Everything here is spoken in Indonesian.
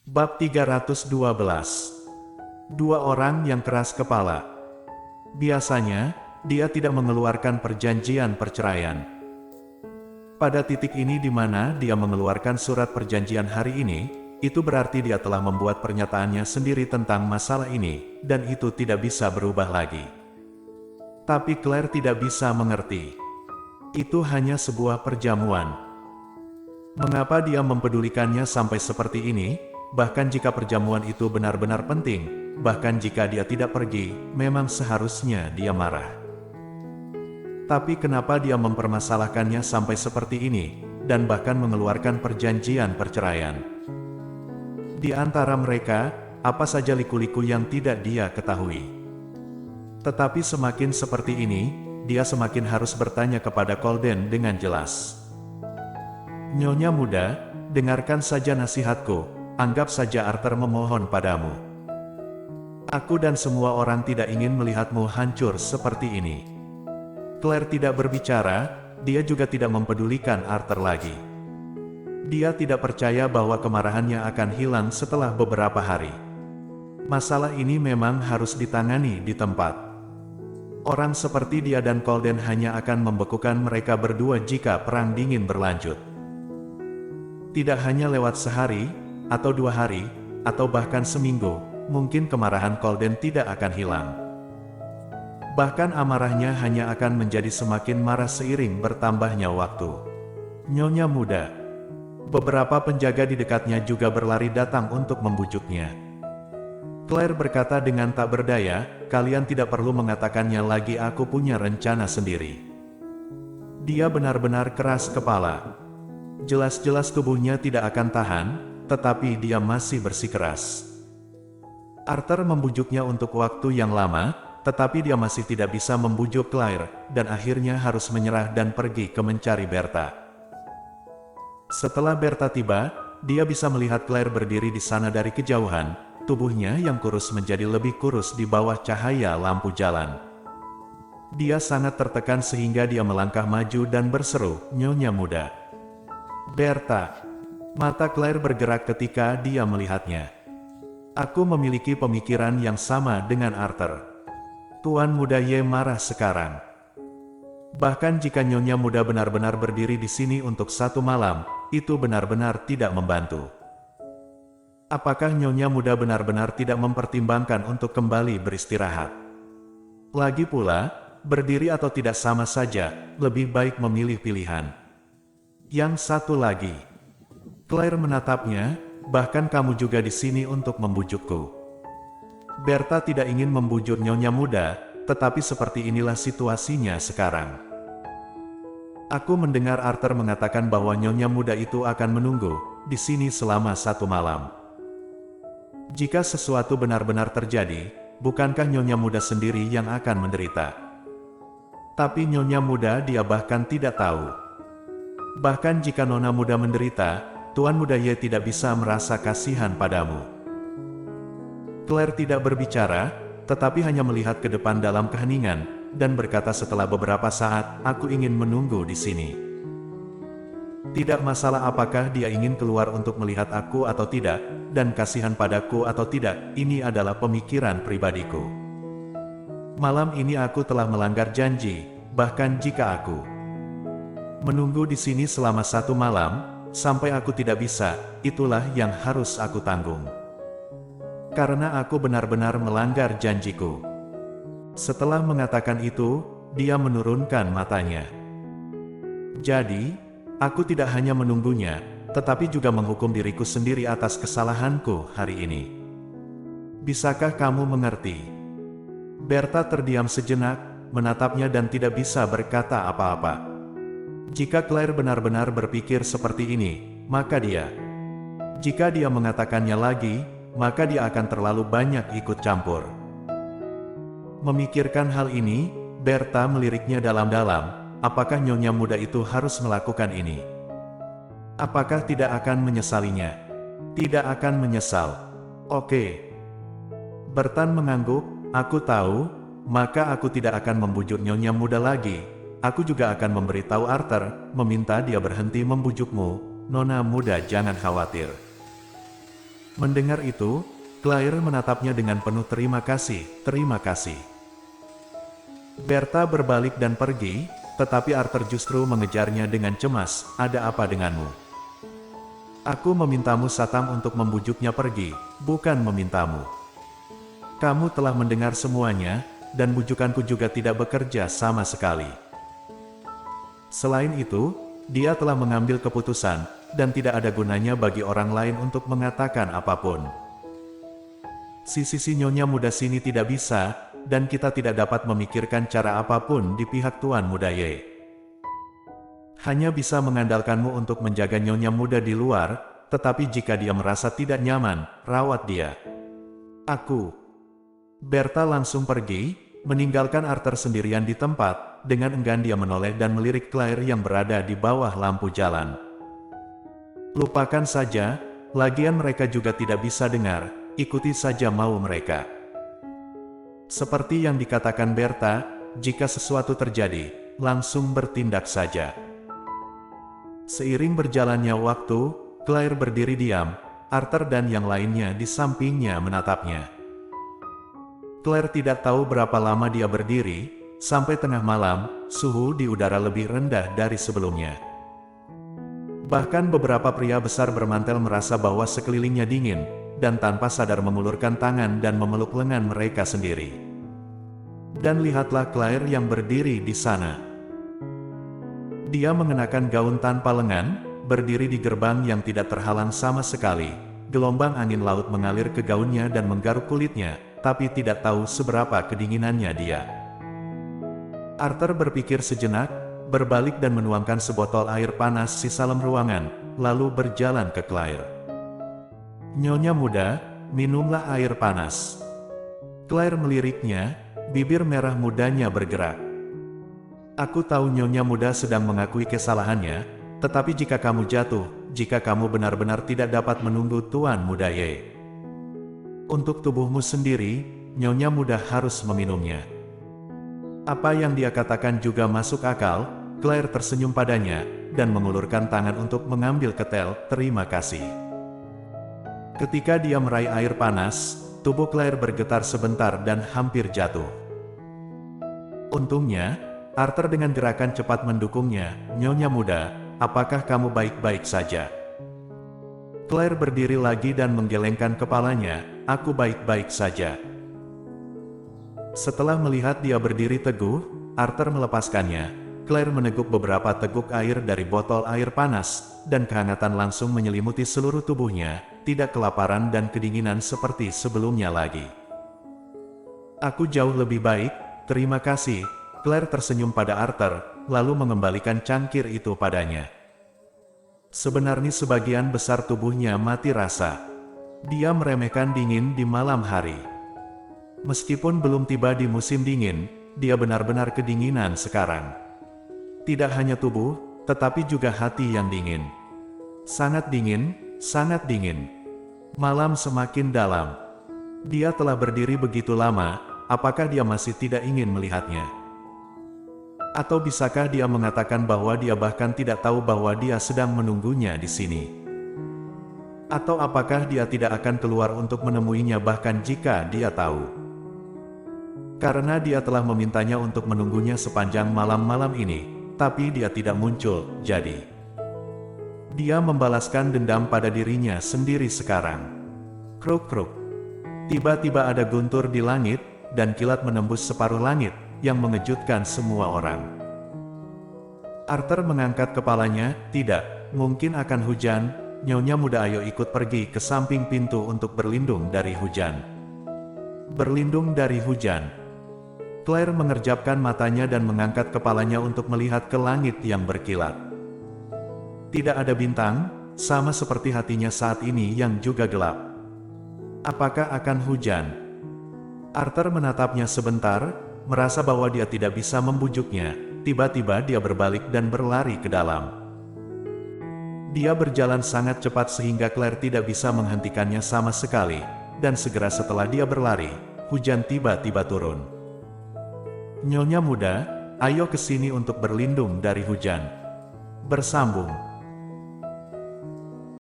Bab 312. Dua orang yang keras kepala. Biasanya, dia tidak mengeluarkan perjanjian perceraian. Pada titik ini di mana dia mengeluarkan surat perjanjian hari ini, itu berarti dia telah membuat pernyataannya sendiri tentang masalah ini, dan itu tidak bisa berubah lagi. Tapi Claire tidak bisa mengerti. Itu hanya sebuah perjamuan. Mengapa dia mempedulikannya sampai seperti ini? Bahkan jika perjamuan itu benar-benar penting, bahkan jika dia tidak pergi, memang seharusnya dia marah. Tapi kenapa dia mempermasalahkannya sampai seperti ini, dan bahkan mengeluarkan perjanjian perceraian? Di antara mereka, apa saja liku-liku yang tidak dia ketahui. Tetapi semakin seperti ini, dia semakin harus bertanya kepada Colden dengan jelas. Nyonya muda, dengarkan saja nasihatku. Anggap saja Arthur memohon padamu. Aku dan semua orang tidak ingin melihatmu hancur seperti ini. Claire tidak berbicara, dia juga tidak mempedulikan Arthur lagi. Dia tidak percaya bahwa kemarahannya akan hilang setelah beberapa hari. Masalah ini memang harus ditangani di tempat. Orang seperti dia dan Colden hanya akan membekukan mereka berdua jika perang dingin berlanjut. Tidak hanya lewat sehari, atau 2 hari, atau bahkan seminggu, mungkin kemarahan Colden tidak akan hilang. Bahkan amarahnya hanya akan menjadi semakin marah seiring bertambahnya waktu. Nyonya muda. Beberapa penjaga di dekatnya juga berlari datang untuk membujuknya. Claire berkata dengan tak berdaya, kalian tidak perlu mengatakannya lagi, aku punya rencana sendiri. Dia benar-benar keras kepala. Jelas-jelas tubuhnya tidak akan tahan, tetapi dia masih bersikeras. Arthur membujuknya untuk waktu yang lama, tetapi dia masih tidak bisa membujuk Claire, dan akhirnya harus menyerah dan pergi ke mencari Bertha. Setelah Bertha tiba, dia bisa melihat Claire berdiri di sana dari kejauhan, tubuhnya yang kurus menjadi lebih kurus di bawah cahaya lampu jalan. Dia sangat tertekan sehingga dia melangkah maju dan berseru, "Nyonya muda." "Bertha." Mata Claire bergerak ketika dia melihatnya. "Aku memiliki pemikiran yang sama dengan Arthur. Tuan muda Ye marah sekarang. Bahkan jika Nyonya muda benar-benar berdiri di sini untuk 1 malam, itu benar-benar tidak membantu. Apakah Nyonya muda benar-benar tidak mempertimbangkan untuk kembali beristirahat? Lagi pula, berdiri atau tidak sama saja, lebih baik memilih pilihan. Yang satu lagi." Claire menatapnya, "Bahkan kamu juga di sini untuk membujukku." Bertha tidak ingin membujuk Nyonya muda, tetapi seperti inilah situasinya sekarang. "Aku mendengar Arthur mengatakan bahwa Nyonya muda itu akan menunggu di sini selama 1 malam. Jika sesuatu benar-benar terjadi, bukankah Nyonya muda sendiri yang akan menderita? Tapi Nyonya muda dia bahkan tidak tahu. Bahkan jika Nona muda menderita, Tuan muda Ye tidak bisa merasa kasihan padamu." Claire tidak berbicara, tetapi hanya melihat ke depan dalam keheningan, dan berkata setelah beberapa saat, "Aku ingin menunggu di sini. Tidak masalah apakah dia ingin keluar untuk melihat aku atau tidak, dan kasihan padaku atau tidak, ini adalah pemikiran pribadiku. Malam ini aku telah melanggar janji, bahkan jika aku menunggu di sini selama 1 malam, sampai aku tidak bisa, itulah yang harus aku tanggung. Karena aku benar-benar melanggar janjiku." Setelah mengatakan itu, dia menurunkan matanya. "Jadi, aku tidak hanya menunggunya, tetapi juga menghukum diriku sendiri atas kesalahanku hari ini. Bisakah kamu mengerti?" Bertha terdiam sejenak, menatapnya dan tidak bisa berkata apa-apa. Jika Claire benar-benar berpikir seperti ini, maka jika dia mengatakannya lagi, maka dia akan terlalu banyak ikut campur. Memikirkan hal ini, Bertha meliriknya dalam-dalam, apakah Nyonya muda itu harus melakukan ini? Apakah tidak akan menyesalinya? Tidak akan menyesal. Oke. Bertan mengangguk, "Aku tahu, maka aku tidak akan membujuk Nyonya muda lagi. Aku juga akan memberitahu Arthur, meminta dia berhenti membujukmu. Nona muda jangan khawatir. Mendengar itu, Claire menatapnya dengan penuh terima kasih, terima kasih. Berta berbalik dan pergi, tetapi Arthur justru mengejarnya dengan cemas, ada apa denganmu? Aku memintamu Satam untuk membujuknya pergi, bukan memintamu. Kamu telah mendengar semuanya, dan bujukanku juga tidak bekerja sama sekali. Selain itu, dia telah mengambil keputusan, dan tidak ada gunanya bagi orang lain untuk mengatakan apapun. Si nyonya muda sini tidak bisa, dan kita tidak dapat memikirkan cara apapun di pihak Tuan Muda Ye. Hanya bisa mengandalkanmu untuk menjaga nyonya muda di luar, tetapi jika dia merasa tidak nyaman, rawat dia. Aku. Berta langsung pergi, meninggalkan Arthur sendirian di tempat, dengan enggan dia menoleh dan melirik Claire yang berada di bawah lampu jalan. Lupakan saja, lagian mereka juga tidak bisa dengar, ikuti saja mau mereka. Seperti yang dikatakan Berta, jika sesuatu terjadi, langsung bertindak saja. Seiring berjalannya waktu, Claire berdiri diam, Arthur dan yang lainnya di sampingnya menatapnya. Claire tidak tahu berapa lama dia berdiri, sampai tengah malam, suhu di udara lebih rendah dari sebelumnya. Bahkan beberapa pria besar bermantel merasa bahwa sekelilingnya dingin, dan tanpa sadar mengulurkan tangan dan memeluk lengan mereka sendiri. Dan lihatlah Claire yang berdiri di sana. Dia mengenakan gaun tanpa lengan, berdiri di gerbang yang tidak terhalang sama sekali. Gelombang angin laut mengalir ke gaunnya dan menggaruk kulitnya, tapi tidak tahu seberapa kedinginannya dia. Arthur berpikir sejenak, berbalik dan menuangkan sebotol air panas di dalam ruangan, lalu berjalan ke Claire. Nyonya muda, minumlah air panas. Claire meliriknya, bibir merah mudanya bergerak. Aku tahu nyonya muda sedang mengakui kesalahannya, tetapi jika kamu jatuh, jika kamu benar-benar tidak dapat menunggu Tuan Muda Ye. Untuk tubuhmu sendiri, nyonya muda harus meminumnya. Apa yang dia katakan juga masuk akal, Claire tersenyum padanya, dan mengulurkan tangan untuk mengambil ketel, terima kasih. Ketika dia meraih air panas, tubuh Claire bergetar sebentar dan hampir jatuh. Untungnya, Arthur dengan gerakan cepat mendukungnya, nyonya muda, apakah kamu baik-baik saja? Claire berdiri lagi dan menggelengkan kepalanya, aku baik-baik saja. Setelah melihat dia berdiri teguh, Arthur melepaskannya. Claire meneguk beberapa teguk air dari botol air panas, dan kehangatan langsung menyelimuti seluruh tubuhnya, tidak kelaparan dan kedinginan seperti sebelumnya lagi. Aku jauh lebih baik, terima kasih. Claire tersenyum pada Arthur, lalu mengembalikan cangkir itu padanya. Sebenarnya sebagian besar tubuhnya mati rasa. Dia meremehkan dingin di malam hari. Meskipun belum tiba di musim dingin, dia benar-benar kedinginan sekarang. Tidak hanya tubuh, tetapi juga hati yang dingin. Sangat dingin, sangat dingin. Malam semakin dalam. Dia telah berdiri begitu lama, apakah dia masih tidak ingin melihatnya? Atau bisakah dia mengatakan bahwa dia bahkan tidak tahu bahwa dia sedang menunggunya di sini? Atau apakah dia tidak akan keluar untuk menemuinya bahkan jika dia tahu? Karena dia telah memintanya untuk menunggunya sepanjang malam-malam ini, tapi dia tidak muncul, jadi dia membalaskan dendam pada dirinya sendiri sekarang. Kruk-kruk. Tiba-tiba ada guntur di langit, dan kilat menembus separuh langit, yang mengejutkan semua orang. Arthur mengangkat kepalanya, tidak, mungkin akan hujan, nyonya muda ayo ikut pergi ke samping pintu untuk berlindung dari hujan. Berlindung dari hujan. Claire mengerjapkan matanya dan mengangkat kepalanya untuk melihat ke langit yang berkilat. Tidak ada bintang, sama seperti hatinya saat ini yang juga gelap. Apakah akan hujan? Arthur menatapnya sebentar, merasa bahwa dia tidak bisa membujuknya. Tiba-tiba dia berbalik dan berlari ke dalam. Dia berjalan sangat cepat sehingga Claire tidak bisa menghentikannya sama sekali, dan segera setelah dia berlari, hujan tiba-tiba turun. Nyonya muda, ayo ke sini untuk berlindung dari hujan. Bersambung.